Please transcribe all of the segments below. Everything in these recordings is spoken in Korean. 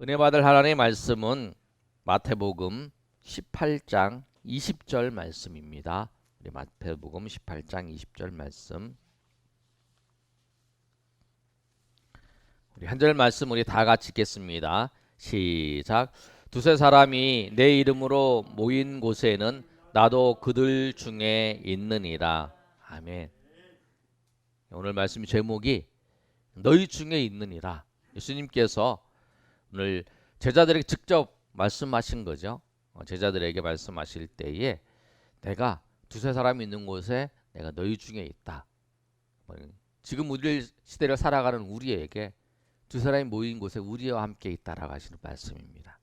은혜 받을 하나님의 말씀은 마태복음 18장 20절 말씀입니다. 우리 마태복음 18장 20절 말씀. 우리 한 절 말씀 우리 다 같이 읽겠습니다. 시작. 두세 사람이 내 이름으로 모인 곳에는 나도 그들 중에 있느니라. 아멘. 오늘 말씀 제목이 너희 중에 있느니라. 예수님께서 오늘 제자들에게 직접 말씀하신 거죠. 제자들에게 말씀하실 때에 내가 두세 사람이 있는 곳에 내가 너희 중에 있다. 지금 우리 시대를 살아가는 우리에게 두 사람이 모인 곳에 우리와 함께 있다라고 하시는 말씀입니다.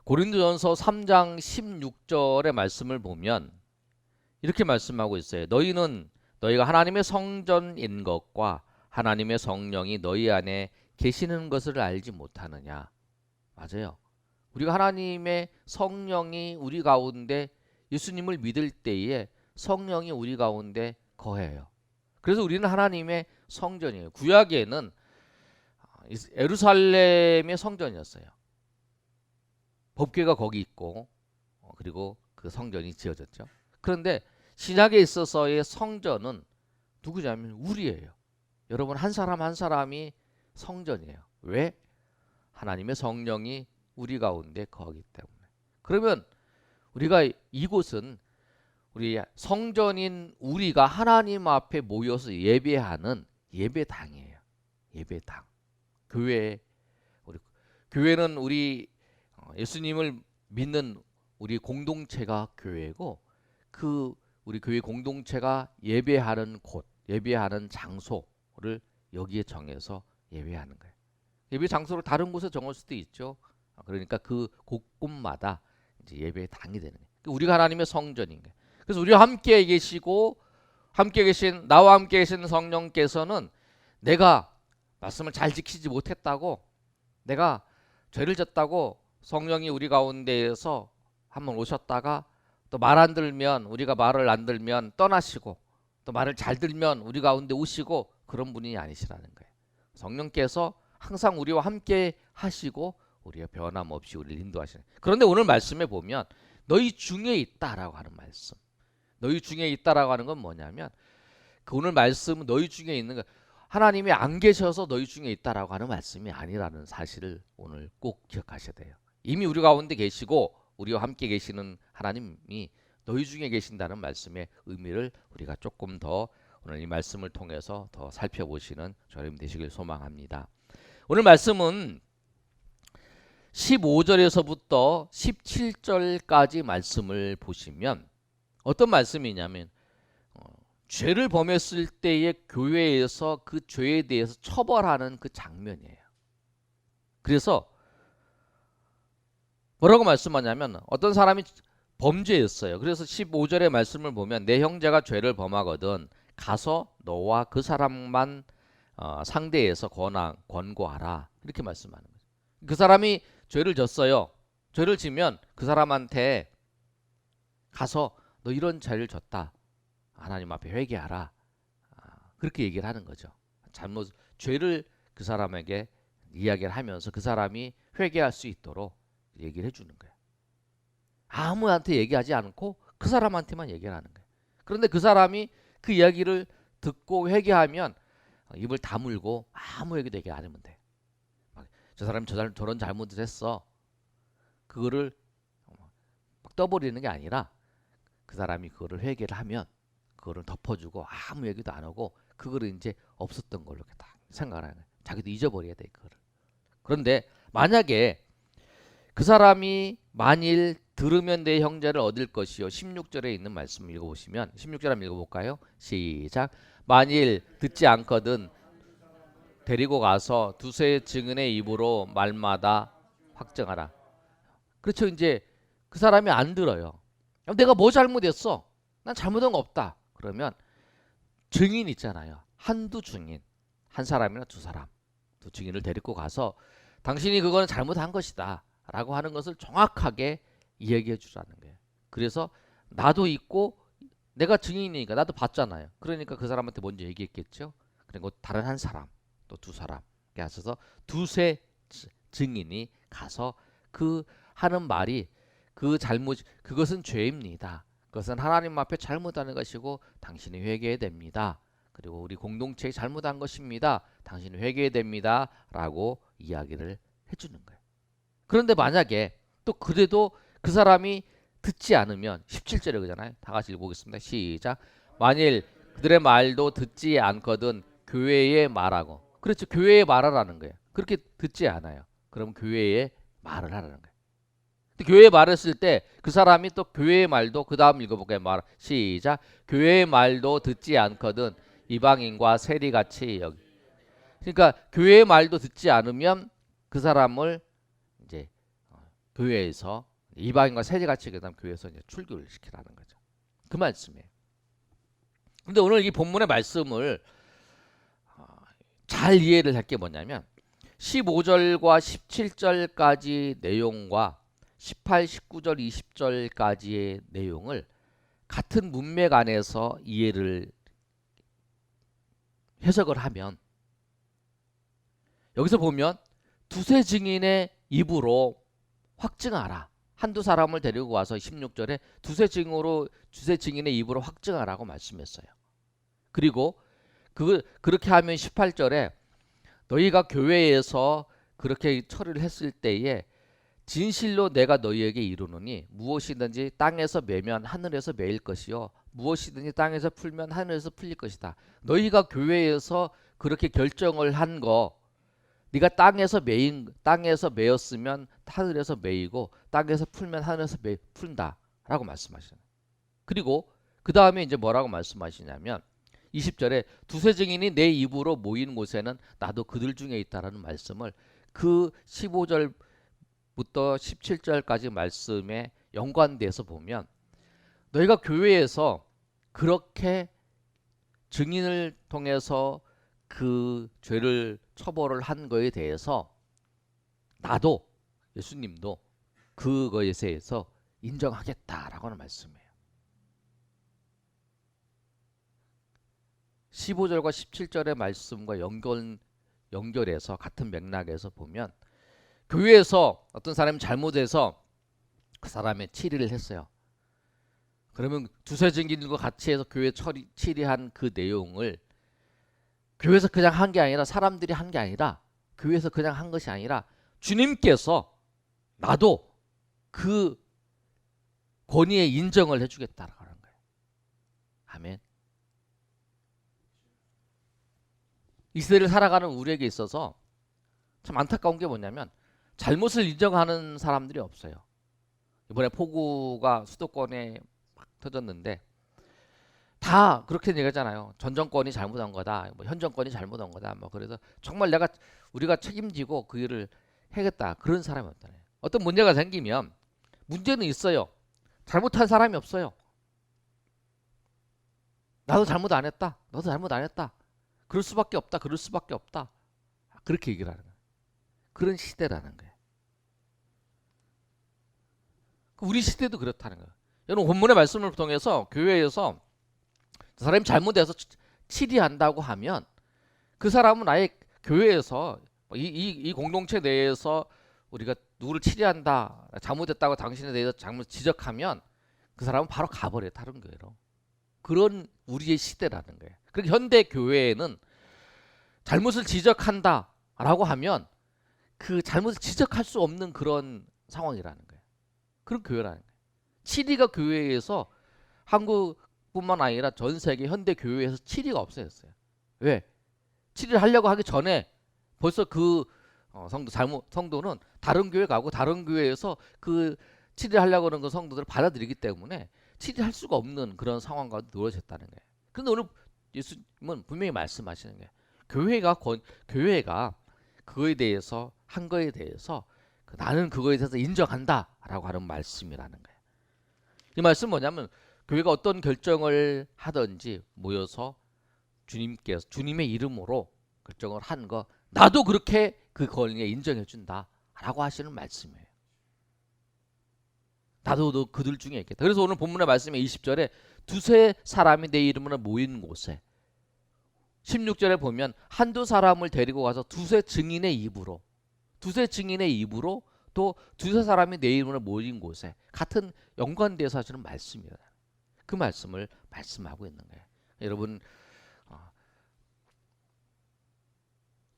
고린도전서 3장 16절의 말씀을 보면 이렇게 말씀하고 있어요. 너희가 하나님의 성전인 것과 하나님의 성령이 너희 안에 계시는 것을 알지 못하느냐. 맞아요. 우리가 하나님의 성령이 우리 가운데, 예수님을 믿을 때에 성령이 우리 가운데 거해요. 그래서 우리는 하나님의 성전이에요. 구약에는 예루살렘의 성전이었어요. 법궤가 거기 있고 그리고 그 성전이 지어졌죠. 그런데 신약에 있어서의 성전은 누구냐면 우리예요. 여러분, 한 사람 한 사람이 성전이에요. 왜? 하나님의 성령이 우리 가운데 거하기 때문에. 그러면 우리가 이곳은 우리 성전인 우리가 하나님 앞에 모여서 예배하는 예배당이에요. 예배당. 교회는 우리 예수님을 믿는 우리 공동체가 교회고, 그 우리 교회 공동체가 예배하는 곳, 예배하는 장소를 여기에 정해서 예배하는 거예요. 예배 장소를 다른 곳에 정할 수도 있죠. 그러니까 그 곳곳마다 이제 예배당이 되는 거예요. 우리가 하나님의 성전인 거예요. 그래서 우리와 함께 계시고, 나와 함께 계신 성령께서는 내가 말씀을 잘 지키지 못했다고, 내가 죄를 졌다고 성령이 우리 가운데에서 한번 오셨다가 또 말 안 들면, 우리가 말을 안 들면 떠나시고, 또 말을 잘 들면 우리 가운데 오시고, 그런 분이 아니시라는 거예요. 성령께서 항상 우리와 함께 하시고 우리가 변함없이 우리를 인도하시는. 그런데 오늘 말씀에 보면 너희 중에 있다라고 하는 말씀. 너희 중에 있다라고 하는 건 뭐냐면, 그 오늘 말씀은 너희 중에 있는 거, 하나님이 안 계셔서 너희 중에 있다라고 하는 말씀이 아니라는 사실을 오늘 꼭 기억하셔야 돼요. 이미 우리 가운데 계시고 우리와 함께 계시는 하나님이 너희 중에 계신다는 말씀의 의미를 우리가 조금 더 오늘 이 말씀을 통해서 더 살펴보시는 저님 되시길 소망합니다. 오늘 말씀은 15절에서부터 17절까지 말씀을 보시면 어떤 말씀이냐면, 죄를 범했을 때의 교회에서 그 죄에 대해서 처벌하는 그 장면이에요. 그래서 뭐라고 말씀하냐면, 어떤 사람이 범죄했어요. 그래서 15절의 말씀을 보면 내 형제가 죄를 범하거든 가서 너와 그 사람만 상대해서 권고하라, 이렇게 말씀하는 거죠. 그 사람이 죄를 졌어요. 죄를 지면 그 사람한테 가서 너 이런 죄를 졌다, 하나님 앞에 회개하라, 그렇게 얘기를 하는 거죠. 죄를 그 사람에게 이야기를 하면서 그 사람이 회개할 수 있도록 얘기를 해주는 거예요. 아무한테 얘기하지 않고 그 사람한테만 얘기를 하는 거예요. 그런데 그 사람이 그 이야기를 듣고 회개하면 입을 다물고 아무 얘기도 얘기 안 하면 돼. 저 사람이 저런 잘못을 했어, 그거를 막 떠버리는 게 아니라 그 사람이 그거를 회개를 하면 그거를 덮어주고 아무 얘기도 안 하고 그거를 이제 없었던 걸로 딱 생각하는 거예요. 자기도 잊어버려야 돼, 그거를. 그런데 만약에 그 사람이 만일 들으면 내 형제를 얻을 것이요, 16절에 있는 말씀 읽어보시면, 16절 한번 읽어볼까요? 시작. 만일 듣지 않거든 데리고 가서 두세 증인의 입으로 말마다 확정하라. 그렇죠. 이제 그 사람이 안 들어요. 내가 뭐 잘못했어? 난 잘못한 거 없다. 그러면 증인 있잖아요. 한두 증인, 한 사람이나 두 사람, 두 증인을 데리고 가서 당신이 그거는 잘못한 것이다 라고 하는 것을 정확하게 이야기해 주라는 거예요. 그래서 나도 있고 내가 증인이니까 나도 봤잖아요. 그러니까 그 사람한테 먼저 얘기했겠죠. 그리고 다른 한 사람, 또 두 사람 하셔서 두세 증인이 가서 그 하는 말이 그것은 죄입니다. 그것은 하나님 앞에 잘못하는 것이고 당신이 회개해야 됩니다. 그리고 우리 공동체에 잘못한 것입니다. 당신이 회개해야 됩니다. 라고 이야기를 해주는 거예요. 그런데 만약에 또 그래도 그 사람이 듣지 않으면 17절에 그러잖아요. 다 같이 읽어보겠습니다. 시작. 만일 그들의 말도 듣지 않거든 교회에 말하고. 그렇죠. 교회에 말하라는 거예요. 그렇게 듣지 않아요. 그럼 교회에 말을 하라는 거예요. 근데 교회에 말했을 때 그 사람이 또 교회의 말도 그 다음 읽어볼게요. 시작. 교회의 말도 듣지 않거든 이방인과 세리같이 여기. 그러니까 교회의 말도 듣지 않으면 그 사람을 이제 교회에서 이방인과 세리같이 그다음 교회에서 이제 출교를 시키라는 거죠. 그 말씀이에요. 근데 오늘 이 본문의 말씀을 잘 이해를 할 게 뭐냐면 15절과 17절까지 내용과 18, 19절, 20절까지의 내용을 같은 문맥 안에서 이해를 해석을 하면 여기서 보면 두세 증인의 입으로 확증하라. 한두 사람을 데리고 와서 16절에 두세 증인의 입으로 확증하라고 말씀했어요. 그리고 그렇게 하면 18절에 너희가 교회에서 그렇게 처리를 했을 때에 진실로 내가 너희에게 이르노니 무엇이든지 땅에서 매면 하늘에서 매일 것이요 무엇이든지 땅에서 풀면 하늘에서 풀릴 것이다. 너희가 교회에서 그렇게 결정을 한 거 네가 땅에서 매였으면 하늘에서 매이고 땅에서 풀면 하늘에서 풀다라고 말씀하시잖아요. 그리고 그 다음에 이제 뭐라고 말씀하시냐면 20절에 두세 증인이 내 입으로 모인 곳에는 나도 그들 중에 있다라는 말씀을 그 15절부터 17절까지 말씀에 연관돼서 보면 너희가 교회에서 그렇게 증인을 통해서 그 죄를 처벌을 한 거에 대해서 나도 예수님도 그거에 대해서 인정하겠다라고 하는 말씀이에요. 15절과 17절의 말씀과 연결해서 같은 맥락에서 보면 교회에서 어떤 사람이 잘못해서 그 사람의 치리를 했어요. 그러면 두세 증인들과 같이 해서 교회 치리한 그 내용을 교회에서 그냥 한 게 아니라 사람들이 한 게 아니라 교회에서 그냥 한 것이 아니라 주님께서 나도 그 권위에 인정을 해주겠다라고 하는 거예요. 아멘. 이 시대를 살아가는 우리에게 있어서 참 안타까운 게 뭐냐면 잘못을 인정하는 사람들이 없어요. 이번에 폭우가 수도권에 막 터졌는데 다 그렇게 얘기하잖아요. 전 정권이 잘못한 거다. 뭐 현 정권이 잘못한 거다. 뭐 그래서 정말 우리가 책임지고 그 일을 해야겠다. 그런 사람이 없잖아요. 어떤 문제가 생기면 문제는 있어요. 잘못한 사람이 없어요. 나도 잘못 안 했다. 너도 잘못 안 했다. 그럴 수밖에 없다. 그럴 수밖에 없다. 그렇게 얘기를 하는 거예요. 그런 시대라는 거예요. 우리 시대도 그렇다는 거예요. 여러분 본문의 말씀을 통해서 교회에서 그 사람이 잘못해서 치리한다고 하면 그 사람은 아예 교회에서 이 공동체 내에서 우리가 누구를 치리한다 잘못했다고 당신에 대해서 잘못 지적하면 그 사람은 바로 가버려요. 다른 교회로. 그런 우리의 시대라는 거예요. 그러니까 현대 교회에는 잘못을 지적한다라고 하면 그 잘못을 지적할 수 없는 그런 상황이라는 거예요. 그런 교회라는 거예요. 치리가 교회에서 한국뿐만 아니라 전 세계 현대 교회에서 치리가 없어졌어요. 왜? 치리를 하려고 하기 전에 벌써 그 성도는 다른 교회 가고 다른 교회에서 그 치리를 하려고 하는 그 성도들을 받아들이기 때문에 치리할 수가 없는 그런 상황과 놓여졌다는 거예요. 그런데 오늘 예수님은 분명히 말씀하시는 거예요. 교회가 그거에 대해서 한 거에 대해서 나는 그거에 대해서 인정한다라고 하는 말씀이라는 거예요. 이 말씀은 뭐냐면 교회가 어떤 결정을 하든지 모여서 주님의 이름으로 결정을 한 거 나도 그렇게 그 권위에 인정해 준다라고 하시는 말씀이에요. 나도 너 그들 중에 있겠다. 그래서 오늘 본문의 말씀에 20절에 두세 사람이 내 이름으로 모인 곳에 16절에 보면 한두 사람을 데리고 가서 두세 증인의 입으로 두세 증인의 입으로 또 두세 사람이 내 이름으로 모인 곳에 같은 연관돼서 하시는 말씀이에요. 그 말씀을 말씀하고 있는 거예요. 여러분,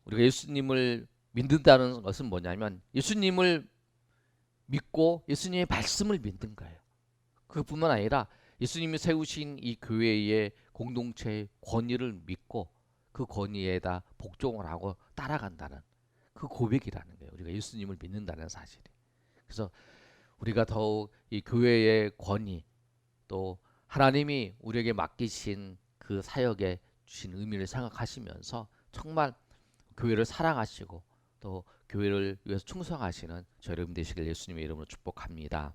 우리가 예수님을 믿는다는 것은 뭐냐면 예수님을 믿고 예수님의 말씀을 믿는 거예요. 그뿐만 아니라 예수님이 세우신 이 교회의 공동체의 권위를 믿고 그 권위에다 복종을 하고 따라간다는 그 고백이라는 거예요. 우리가 예수님을 믿는다는 사실이. 그래서 우리가 더욱 이 교회의 권위 또 하나님이 우리에게 맡기신 그 사역에 주신 의미를 생각하시면서 정말 교회를 사랑하시고 또 교회를 위해서 충성하시는 저 여러분 되시길 예수님의 이름으로 축복합니다.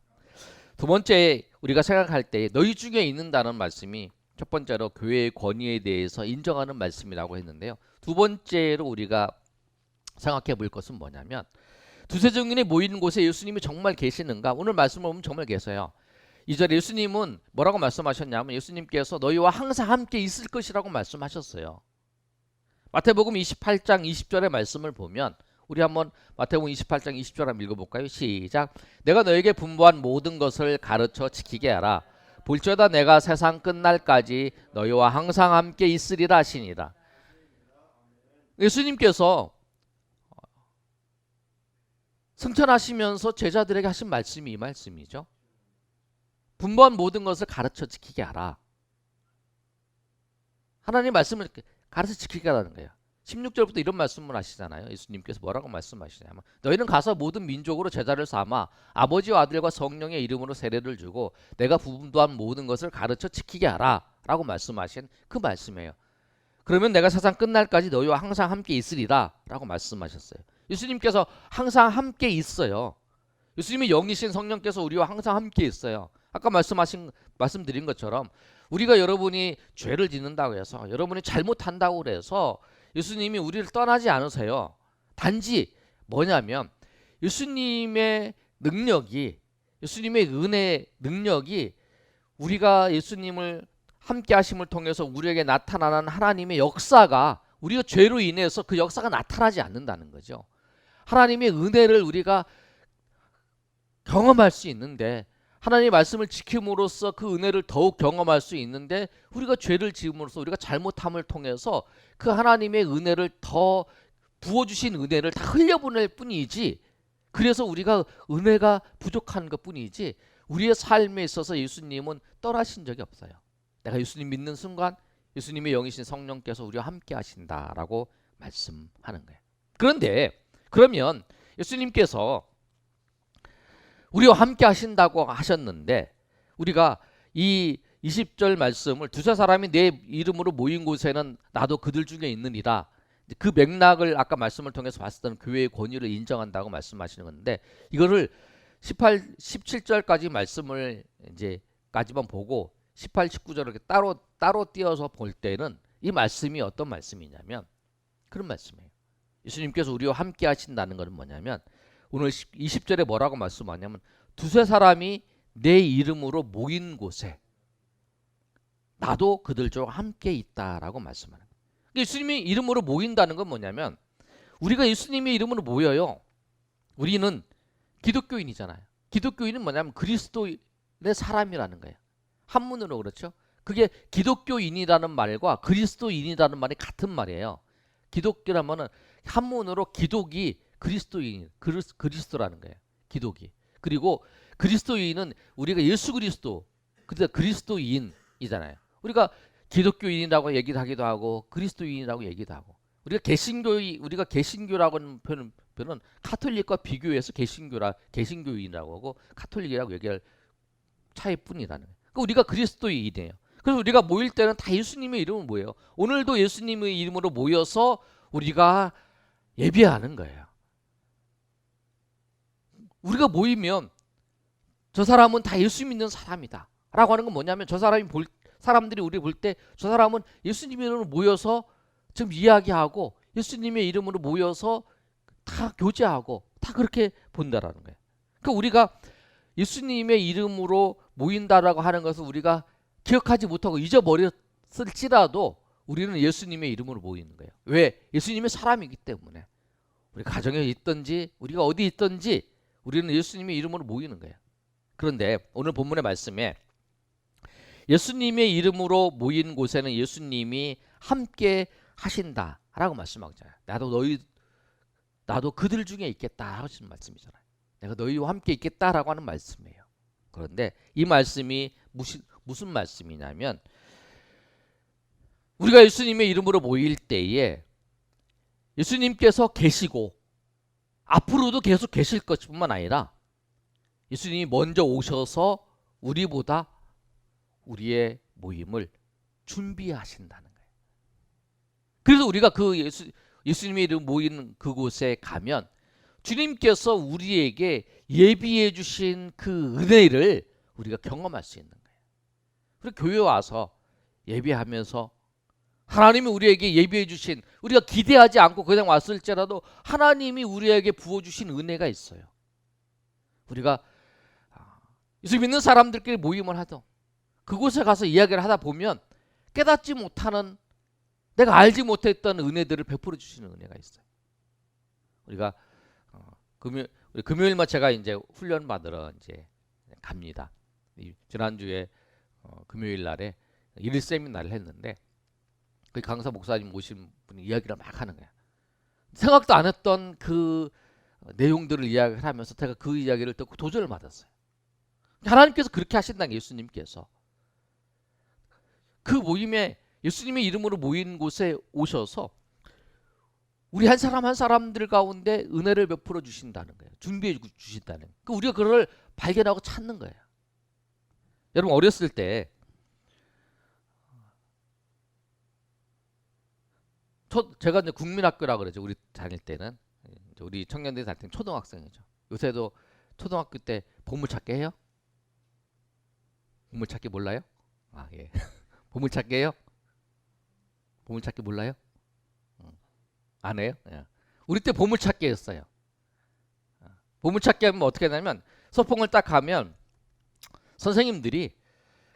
두 번째 우리가 생각할 때 너희 중에 있는다는 말씀이 첫 번째로 교회의 권위에 대해서 인정하는 말씀이라고 했는데요. 두 번째로 우리가 생각해 볼 것은 뭐냐면 두세 증인이 모이는 곳에 예수님이 정말 계시는가? 오늘 말씀을 보면 정말 계세요. 2절에 예수님은 뭐라고 말씀하셨냐면 예수님께서 너희와 항상 함께 있을 것이라고 말씀하셨어요. 마태복음 28장 20절의 말씀을 보면 우리 한번 마태복음 28장 20절 한번 읽어볼까요? 시작. 내가 너에게 분부한 모든 것을 가르쳐 지키게 하라. 볼지어다 내가 세상 끝날까지 너희와 항상 함께 있으리라 하시니라. 예수님께서 승천하시면서 제자들에게 하신 말씀이 이 말씀이죠. 분부한 모든 것을 가르쳐 지키게 하라. 하나님 말씀을 가르쳐 지키게 하라는 거예요. 16절부터 이런 말씀을 하시잖아요. 예수님께서 뭐라고 말씀하시냐면 너희는 가서 모든 민족으로 제자를 삼아 아버지와 아들과 성령의 이름으로 세례를 주고 내가 분부한 모든 것을 가르쳐 지키게 하라 라고 말씀하신 그 말씀이에요. 그러면 내가 세상 끝날까지 너희와 항상 함께 있으리라 라고 말씀하셨어요. 예수님께서 항상 함께 있어요. 예수님의 영이신 성령께서 우리와 항상 함께 있어요. 아까 말씀드린 것처럼 우리가 여러분이 죄를 짓는다고 해서 여러분이 잘못한다고 해서 예수님이 우리를 떠나지 않으세요. 단지 뭐냐면 예수님의 능력이 예수님의 은혜의 능력이 우리가 예수님을 함께 하심을 통해서 우리에게 나타나는 하나님의 역사가 우리가 죄로 인해서 그 역사가 나타나지 않는다는 거죠. 하나님의 은혜를 우리가 경험할 수 있는데 하나님의 말씀을 지킴으로써 그 은혜를 더욱 경험할 수 있는데 우리가 죄를 지음으로써 우리가 잘못함을 통해서 그 하나님의 은혜를 더 부어주신 은혜를 다 흘려보낼 뿐이지 그래서 우리가 은혜가 부족한 것뿐이지 우리의 삶에 있어서 예수님은 떠나신 적이 없어요. 내가 예수님 믿는 순간 예수님의 영이신 성령께서 우리와 함께 하신다라고 말씀하는 거예요. 그런데 그러면 예수님께서 우리와 함께 하신다고 하셨는데 우리가 이 20절 말씀을 두세 사람이 내 이름으로 모인 곳에는 나도 그들 중에 있느니라. 그 맥락을 아까 말씀을 통해서 봤었던 교회의 권위를 인정한다고 말씀하시는 건데 이거를 17절까지 말씀을 이제 까지만 보고 18, 19절을 이렇게 따로 띄어서 볼 때는 이 말씀이 어떤 말씀이냐면 그런 말씀이에요. 예수님께서 우리와 함께 하신다는 것은 뭐냐면 오늘 20절에 뭐라고 말씀하냐면 두세 사람이 내 이름으로 모인 곳에 나도 그들 중 함께 있다라고 말씀하는 거예요. 예수님이 이름으로 모인다는 건 뭐냐면 우리가 예수님의 이름으로 모여요. 우리는 기독교인이잖아요. 기독교인은 뭐냐면 그리스도의 사람이라는 거예요. 한문으로 그렇죠. 그게 기독교인이라는 말과 그리스도인이라는 말이 같은 말이에요. 기독교라면은 한문으로 기독이 그리스도인, 그리스도라는 거예요. 기독이. 그리고 그리스도인은 우리가 예수 그리스도, 그때 그리스도인이잖아요. 우리가 기독교인이라고 얘기도 하기도 하고 그리스도인이라고 얘기도 하고 우리가 개신교라고 하는 표현은 카톨릭과 비교해서 개신교인이라고 하고 카톨릭이라고 얘기할 차이뿐이라는 거예요. 그러니까 우리가 그리스도인이에요. 그래서 우리가 모일 때는 다 예수님의 이름으로 모여요. 오늘도 예수님의 이름으로 모여서 우리가 예배하는 거예요. 우리가 모이면 저 사람은 다 예수 믿는 사람이다 라고 하는 건 뭐냐면 사람들이 우리 볼 때 저 사람은 예수님의 이름으로 모여서 지금 이야기하고 예수님의 이름으로 모여서 다 교제하고 다 그렇게 본다라는 거예요. 그러니까 우리가 예수님의 이름으로 모인다라고 하는 것을 우리가 기억하지 못하고 잊어버렸을지라도 우리는 예수님의 이름으로 모이는 거예요. 왜? 예수님의 사람이기 때문에. 우리 가정에 있든지 우리가 어디 있든지 우리는 예수님의 이름으로 모이는 거예요. 그런데 오늘 본문의 말씀에 예수님의 이름으로 모인 곳에는 예수님이 함께 하신다라고 말씀하잖아요. 나도 그들 중에 있겠다 하시는 말씀이잖아요. 내가 너희와 함께 있겠다라고 하는 말씀이에요. 그런데 이 말씀이 무슨 말씀이냐면 우리가 예수님의 이름으로 모일 때에 예수님께서 계시고 앞으로도 계속 계실 것뿐만 아니라 예수님이 먼저 오셔서 우리보다 우리의 모임을 준비하신다는 거예요. 그래서 우리가 그 예수님의 이름 모이는 그곳에 가면 주님께서 우리에게 예비해 주신 그 은혜를 우리가 경험할 수 있는 거예요. 그리고 교회 와서 예배하면서 하나님이 우리에게 예비해 주신, 우리가 기대하지 않고 그냥 왔을지라도 하나님이 우리에게 부어주신 은혜가 있어요. 우리가 예수 믿는 사람들끼리 모임을 하던 그곳에 가서 이야기를 하다 보면 깨닫지 못하는, 내가 알지 못했던 은혜들을 베풀어 주시는 은혜가 있어요. 우리가 금요일만 제가 이제 훈련 받으러 이제 갑니다. 지난주에 금요일 날에 일일 세미나를 했는데 그 강사 목사님 모신 분이 이야기를 막 하는 거야. 생각도 안 했던 그 내용들을 이야기를 하면서 제가 그 이야기를 듣고 도전을 받았어요. 하나님께서 그렇게 하신다는 게, 예수님께서 그 모임에 예수님의 이름으로 모인 곳에 오셔서 우리 한 사람 한 사람들 가운데 은혜를 베풀어 주신다는 거예요. 준비해 주신다는 거예요. 우리가 그걸 발견하고 찾는 거예요. 여러분 어렸을 때 제가 이제 국민학교라 그러죠. 우리 다닐 때는, 우리 청년들이 다닐 때는 초등학생이죠. 요새도 초등학교 때 보물찾기 해요? 보물찾기 몰라요? 아 예. 보물찾기 해요? 보물찾기 몰라요? 안 해요? 예. 우리 때 보물찾기 했어요. 보물찾기 하면 어떻게 하냐면 소풍을 딱 가면 선생님들이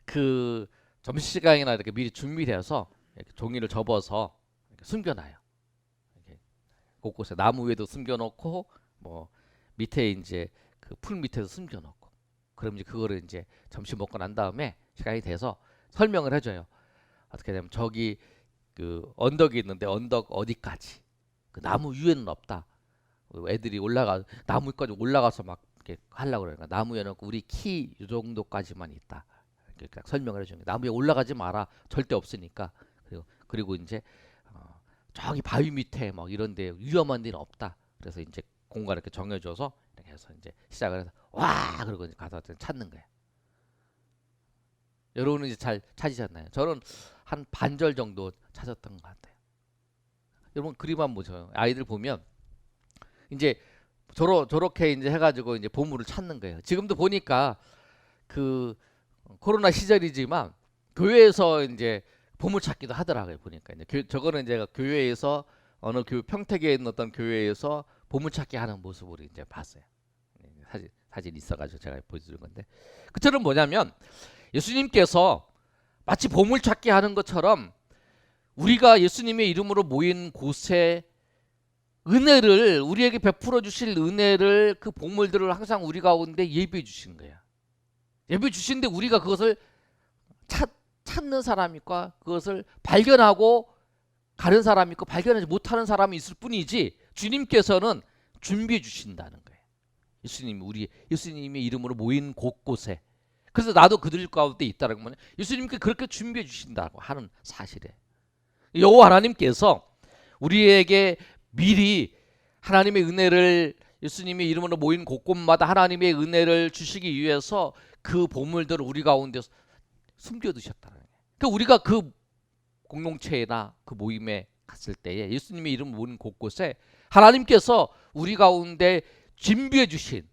그 점심시간이나 이렇게 미리 준비해서 이렇게 종이를 접어서 이렇게 숨겨놔요. 이렇게 곳곳에 나무 위에도 숨겨놓고 뭐 밑에 이제 그 풀 밑에도 숨겨놓고, 그럼 이제 그거를 이제 점심 먹고 난 다음에 시간이 돼서 설명을 해줘요. 어떻게 되면 저기 그 언덕이 있는데 언덕 어디까지, 그 나무 위에는 없다. 애들이 나무까지 올라가서 막 이렇게 하려고 그러니까 나무 위에 놓고 우리 키 이 정도까지만 있다. 이렇게 설명을 해주는 거예요. 나무 위에 올라가지 마라. 절대 없으니까. 그리고 이제 저기 바위 밑에 막 이런 데 위험한 데는 없다. 그래서 이제 공간 이렇게 정해줘서 이렇게 해서 이제 시작을 해서 와 그러고 이제 가서 찾는 거예요. 여러분은 이제 잘 찾으셨나요? 저는 한 반절 정도 찾았던 것 같아요. 여러분 그림 한번 보세요. 아이들 보면 이제 저렇게 이제 해가지고 이제 보물을 찾는 거예요. 지금도 보니까 그 코로나 시절이지만 교회에서 이제 보물 찾기도 하더라고요. 보니까 이제 저거는 제가 교회에서 어느 평택에 있는 어떤 교회에서 보물 찾기 하는 모습을 이제 봤어요. 사진 있어가지고 제가 보여드린 건데, 그처럼 뭐냐면 예수님께서 마치 보물 찾기 하는 것처럼 우리가 예수님의 이름으로 모인 곳에 은혜를, 우리에게 베풀어 주실 은혜를, 그 보물들을 항상 우리 가운데 예비해 주시는 거예요. 예비해 주시는데 우리가 그것을 찾는 사람이 있고 그것을 발견하고 가는 사람이 있고 발견하지 못하는 사람이 있을 뿐이지, 주님께서는 준비해 주신다는 거예요. 예수님의 이름으로 모인 곳곳에. 그래서 나도 그들 가운데 있다는 건 예수님께 그렇게 준비해 주신다고 하는 사실이에요. 여호와 하나님께서 우리에게 미리 하나님의 은혜를, 예수님의 이름으로 모인 곳곳마다 하나님의 은혜를 주시기 위해서 그 보물들을 우리 가운데 숨겨두셨다는 거예요. 그러니까 우리가 그 공동체나 그 모임에 갔을 때에 예수님의 이름 모인 곳곳에 하나님께서 우리 가운데 준비해 주신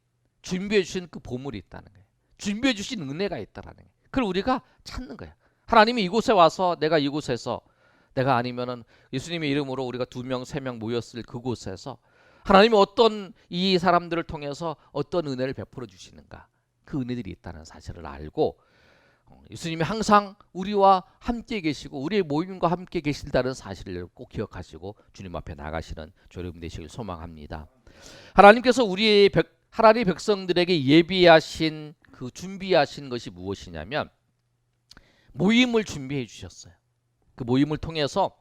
그 보물이 있다는 거예요. 준비해 주신 은혜가 있다는 거예요. 그걸 우리가 찾는 거예요. 하나님이 이곳에 와서 내가 이곳에서, 내가 아니면은 예수님의 이름으로 우리가 2명 3명 모였을 그곳에서 하나님이 어떤 이 사람들을 통해서 어떤 은혜를 베풀어 주시는가, 그 은혜들이 있다는 사실을 알고 예수님이 항상 우리와 함께 계시고 우리의 모임과 함께 계신다는 사실을 꼭 기억하시고 주님 앞에 나가시는 여러분 되시길 소망합니다. 하나님께서 하나님의 백성들에게 예비하신 그 준비하신 것이 무엇이냐면 모임을 준비해 주셨어요. 그 모임을 통해서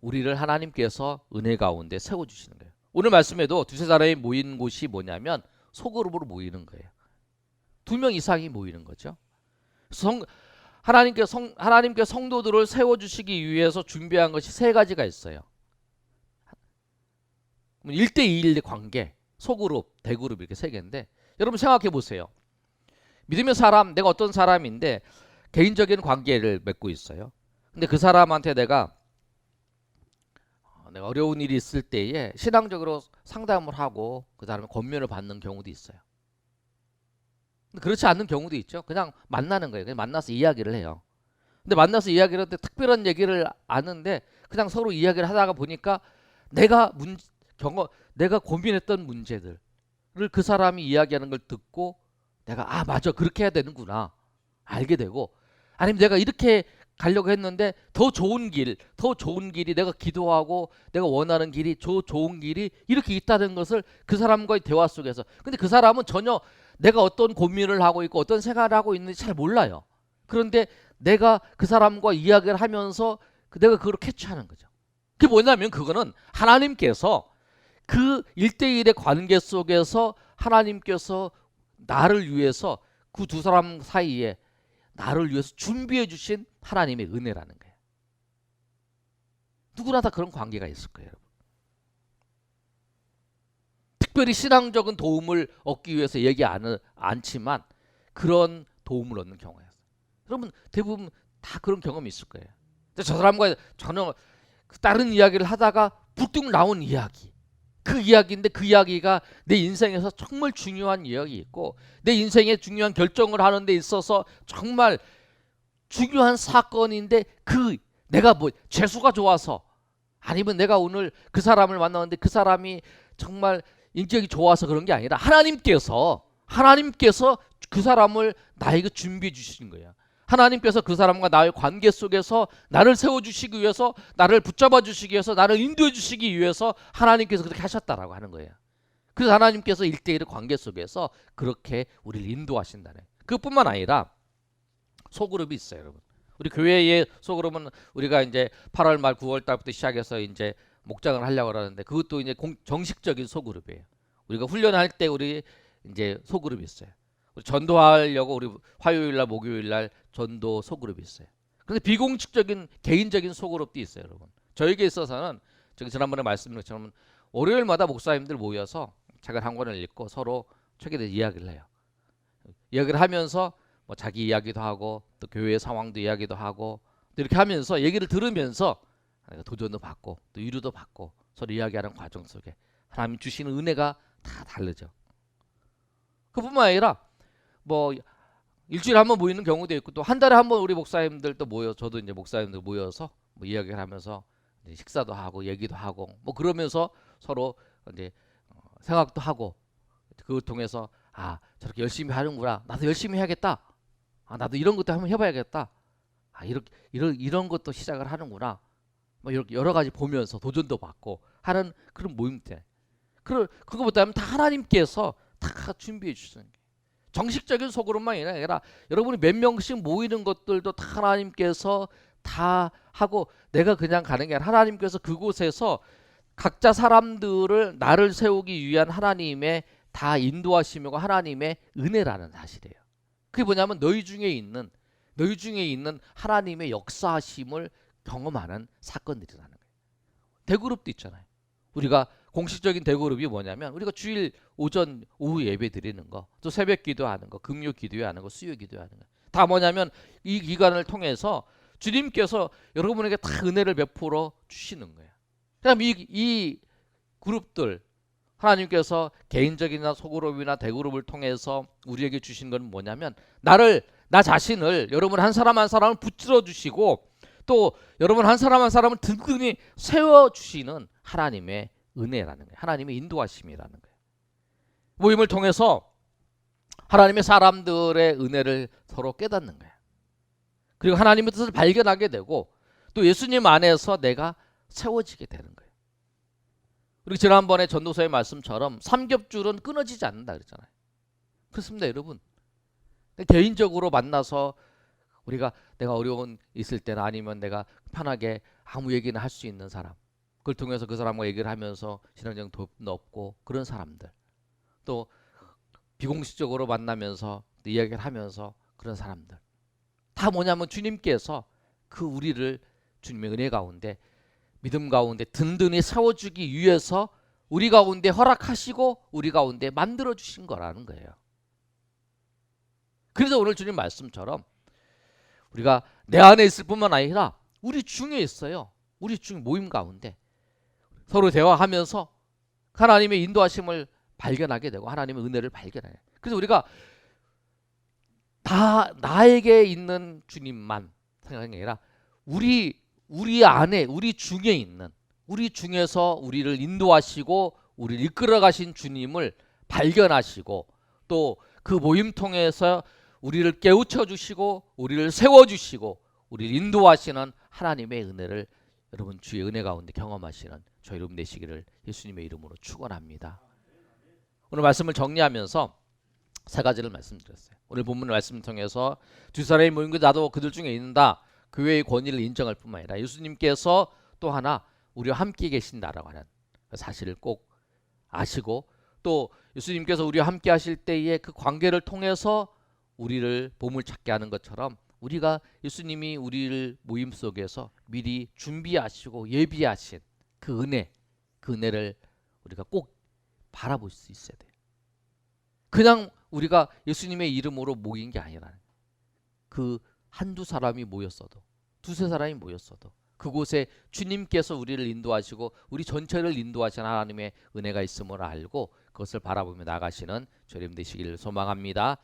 우리를 하나님께서 은혜 가운데 세워주시는 거예요. 오늘 말씀에도 두세 사람이 모인 곳이 뭐냐면 소그룹으로 모이는 거예요. 2명 이상이 모이는 거죠. 하나님께 성도들을 세워주시기 위해서 준비한 것이 3가지가 있어요. 1대2의 관계, 소그룹, 대그룹 이렇게 3개인데 여러분 생각해 보세요. 믿음의 사람, 내가 어떤 사람인데 개인적인 관계를 맺고 있어요. 근데 그 사람한테 내가 어려운 일이 있을 때에 신앙적으로 상담을 하고 그 사람의 권면을 받는 경우도 있어요. 근데 그렇지 않는 경우도 있죠. 그냥 만나는 거예요. 그냥 만나서 이야기를 해요. 근데 만나서 이야기를 하는데 특별한 얘기를 아는데 그냥 서로 이야기를 하다가 보니까 내가 고민했던 문제들을 그 사람이 이야기하는 걸 듣고 내가 맞아 그렇게 해야 되는구나 알게 되고, 아니면 내가 이렇게 가려고 했는데 더 좋은 길이 내가 기도하고 내가 원하는 길이 좋은 길이 이렇게 있다는 것을 그 사람과의 대화 속에서, 근데 그 사람은 전혀 내가 어떤 고민을 하고 있고 어떤 생각을 하고 있는지 잘 몰라요. 그런데 내가 그 사람과 이야기를 하면서 내가 그걸 캐치하는 거죠. 그게 뭐냐면 그거는 하나님께서 그 1대1의 관계 속에서 하나님께서 나를 위해서 그 2사람 사이에 나를 위해서 준비해 주신 하나님의 은혜라는 거예요. 누구나 다 그런 관계가 있을 거예요. 여러분. 특별히 신앙적인 도움을 얻기 위해서 얘기 않지만 그런 도움을 얻는 경우가 있어요. 여러분 대부분 다 그런 경험이 있을 거예요. 저 사람과 전혀 다른 이야기를 하다가 불뚝 나온 이야기, 그 이야기인데 그 이야기가 내 인생에서 정말 중요한 이야기 있고 내 인생에 중요한 결정을 하는 데 있어서 정말 중요한 사건인데 내가 재수가 좋아서 아니면 내가 오늘 그 사람을 만났는데 그 사람이 정말 인격이 좋아서 그런 게 아니라 하나님께서 그 사람을 나에게 준비해 주시는 거예요. 하나님께서 그 사람과 나의 관계 속에서 나를 세워주시기 위해서, 나를 붙잡아 주시기 위해서, 나를 인도해 주시기 위해서 하나님께서 그렇게 하셨다라고 하는 거예요. 그래서 하나님께서 1대1의 관계 속에서 그렇게 우리를 인도하신다네. 그뿐만 아니라 소그룹이 있어요, 여러분. 우리 교회의 소그룹은 우리가 이제 8월 말 9월 달부터 시작해서 이제 목장을 하려고 하는데 그것도 이제 정식적인 소그룹이에요. 우리가 훈련할 때 우리 이제 소그룹이 있어요. 우리 전도하려고 우리 화요일 날 목요일 날 전도 소그룹이 있어요. 그런데 비공식적인 개인적인 소그룹도 있어요, 여러분. 저에게 있어서는 저기 지난번에 말씀드린 것처럼 월요일마다 목사님들 모여서 책을 한 권을 읽고 서로 책에 대해 이야기를 해요. 이야기를 하면서 뭐 자기 이야기도 하고 또 교회의 상황도 이야기도 하고 또 이렇게 하면서 얘기를 들으면서 도전도 받고 또 위로도 받고 서로 이야기하는 과정 속에 하나님이 주시는 은혜가 다 다르죠. 그뿐만 아니라 뭐 일주일에 한 번 모이는 경우도 있고 또 한 달에 한 번 우리 목사님들 또 저도 이제 목사님들 모여서 뭐 이야기를 하면서 이제 식사도 하고 얘기도 하고 뭐 그러면서 서로 이제 생각도 하고 그걸 통해서 저렇게 열심히 하는구나, 나도 열심히 해야겠다, 나도 이런 것도 한번 해봐야겠다, 이런 것도 시작을 하는구나, 뭐 이렇게 여러 가지 보면서 도전도 받고 하는 그런 모임 때 그거보다는 다 하나님께서 다 준비해 주시는 게 정식적인 소그룹만 아니라 여러분이 몇 명씩 모이는 것들도 다 하나님께서 다 하고 내가 그냥 가는 게 아니라 하나님께서 그곳에서 각자 사람들을 나를 세우기 위한 하나님의 다 인도하심이고 하나님의 은혜라는 사실이에요. 그게 뭐냐면 너희 중에 있는 하나님의 역사하심을 경험하는 사건들이라는 거예요. 대그룹도 있잖아요. 우리가 공식적인 대그룹이 뭐냐면 우리가 주일 오전 오후 예배 드리는 거, 또 새벽 기도하는 거, 금요 기도하는 거, 수요 기도하는 거, 다 뭐냐면 이 기간을 통해서 주님께서 여러분에게 다 은혜를 베풀어 주시는 거예요. 그럼 이 그룹들 하나님께서 개인적이나 소그룹이나 대그룹을 통해서 우리에게 주신 건 뭐냐면 나 자신을 여러분 한 사람 한 사람을 붙들어 주시고 또 여러분 한 사람 한 사람을 든든히 세워 주시는 하나님의 은혜라는 거예요. 하나님의 인도하심이라는 거예요. 모임을 통해서 하나님의 사람들의 은혜를 서로 깨닫는 거예요. 그리고 하나님의 뜻을 발견하게 되고 또 예수님 안에서 내가 세워지게 되는 거예요. 그리고 지난번에 전도서의 말씀처럼 삼겹줄은 끊어지지 않는다 그랬잖아요. 그렇습니다, 여러분. 개인적으로 만나서 우리가 내가 어려운 있을 때나 아니면 내가 편하게 아무 얘기나 할 수 있는 사람, 그걸 통해서 그 사람과 얘기를 하면서 신앙적 높고 그런 사람들, 또 비공식적으로 만나면서 이야기를 하면서 그런 사람들, 다 뭐냐면 주님께서 그 우리를 주님의 은혜 가운데 믿음 가운데 든든히 세워주기 위해서 우리 가운데 허락하시고 우리 가운데 만들어 주신 거라는 거예요. 그래서 오늘 주님 말씀처럼 우리가 내 안에 있을 뿐만 아니라 우리 중에 있어요. 우리 중 모임 가운데 서로 대화하면서 하나님의 인도하심을 발견하게 되고 하나님의 은혜를 발견해요. 그래서 우리가 다 나에게 있는 주님만 생각하는 게 아니라 우리 안에 우리 중에 있는 우리 중에서 우리를 인도하시고 우리를 이끌어 가신 주님을 발견하시고 또 그 모임 통해서 우리를 깨우쳐 주시고 우리를 세워 주시고 우리를 인도하시는 하나님의 은혜를 여러분 주의 은혜 가운데 경험하시는 저희 여러분 되시기를 예수님의 이름으로 축원합니다. 오늘 말씀을 정리하면서 세 가지를 말씀드렸어요. 오늘 본문 말씀을 통해서 두 사람이 모인 것 나도 그들 중에 있는다. 교회의 권위를 인정할 뿐만 아니라 예수님께서 또 하나 우리와 함께 계신다라고 하는 사실을 꼭 아시고 또 예수님께서 우리와 함께 하실 때에 그 관계를 통해서 우리를 보물찾게 하는 것처럼 우리가 예수님이 우리를 모임 속에서 미리 준비하시고 예비하신 그 은혜를 우리가 꼭 바라볼 수 있어야 돼요. 그냥 우리가 예수님의 이름으로 모인 게 아니라 그 한두 사람이 모였어도 두세 사람이 모였어도 그곳에 주님께서 우리를 인도하시고 우리 전체를 인도하시는 하나님의 은혜가 있음을 알고 그것을 바라보며 나가시는 저님 되시기를 소망합니다.